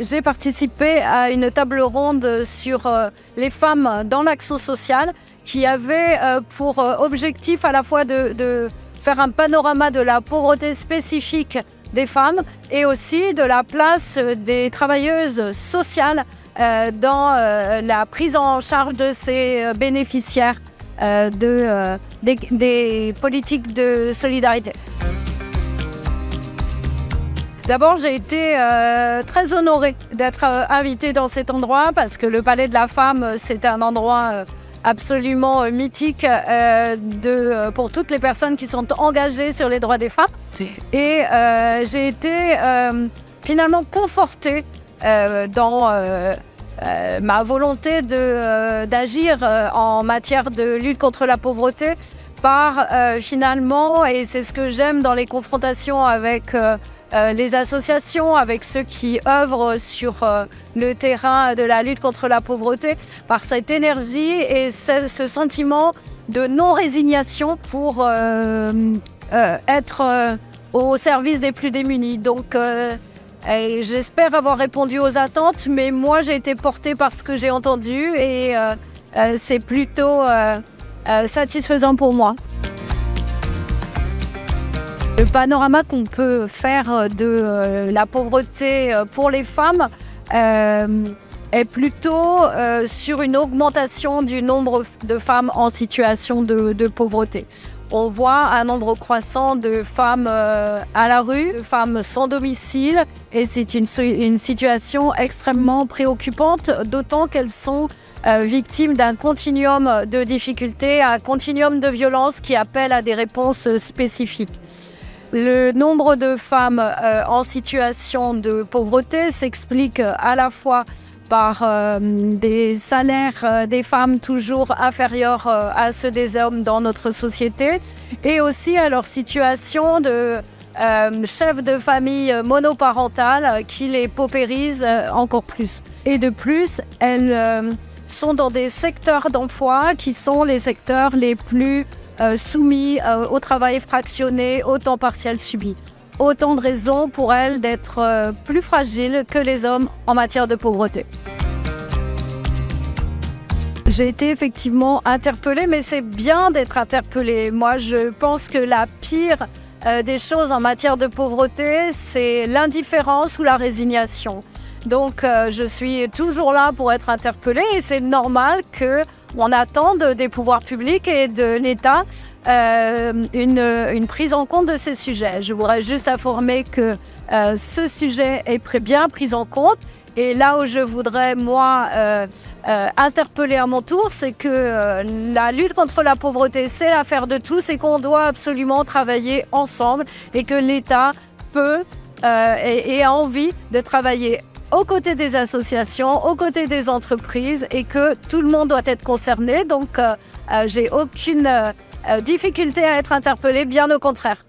J'ai participé à une table ronde sur les femmes dans l'action sociale qui avait pour objectif à la fois de faire un panorama de la pauvreté spécifique des femmes et aussi de la place des travailleuses sociales dans la prise en charge de ces bénéficiaires des politiques de solidarité. D'abord, j'ai été très honorée d'être invitée dans cet endroit parce que le Palais de la Femme, c'est un endroit absolument mythique pour toutes les personnes qui sont engagées sur les droits des femmes. Et j'ai été finalement confortée dans ma volonté d'agir en matière de lutte contre la pauvreté par finalement, et c'est ce que j'aime dans les confrontations avec les associations, avec ceux qui œuvrent sur le terrain de la lutte contre la pauvreté, par cette énergie et ce sentiment de non-résignation pour être au service des plus démunis. Donc j'espère avoir répondu aux attentes, mais moi j'ai été portée par ce que j'ai entendu et c'est plutôt satisfaisant pour moi. Le panorama qu'on peut faire de la pauvreté pour les femmes est plutôt sur une augmentation du nombre de femmes en situation de pauvreté. On voit un nombre croissant de femmes à la rue, de femmes sans domicile, et c'est une situation extrêmement préoccupante, d'autant qu'elles sont victimes d'un continuum de difficultés, un continuum de violences qui appelle à des réponses spécifiques. Le nombre de femmes en situation de pauvreté s'explique à la fois par des salaires des femmes toujours inférieurs à ceux des hommes dans notre société et aussi à leur situation de chefs de famille monoparentales qui les paupérisent encore plus. Et de plus, elles sont dans des secteurs d'emploi qui sont les secteurs les plus soumis au travail fractionné, au temps partiel subi. Autant de raisons pour elles d'être plus fragiles que les hommes en matière de pauvreté. J'ai été effectivement interpellée, mais c'est bien d'être interpellée. Moi, je pense que la pire des choses en matière de pauvreté, c'est l'indifférence ou la résignation. Donc, je suis toujours là pour être interpellée et c'est normal qu'on attende des pouvoirs publics et de l'État une prise en compte de ces sujets. Je voudrais juste informer que ce sujet est bien pris en compte. Et là où je voudrais, moi, interpeller à mon tour, c'est que la lutte contre la pauvreté, c'est l'affaire de tous et qu'on doit absolument travailler ensemble et que l'État peut et a envie de travailler aux côtés des associations, aux côtés des entreprises et que tout le monde doit être concerné. Donc, j'ai aucune difficulté à être interpellée, bien au contraire.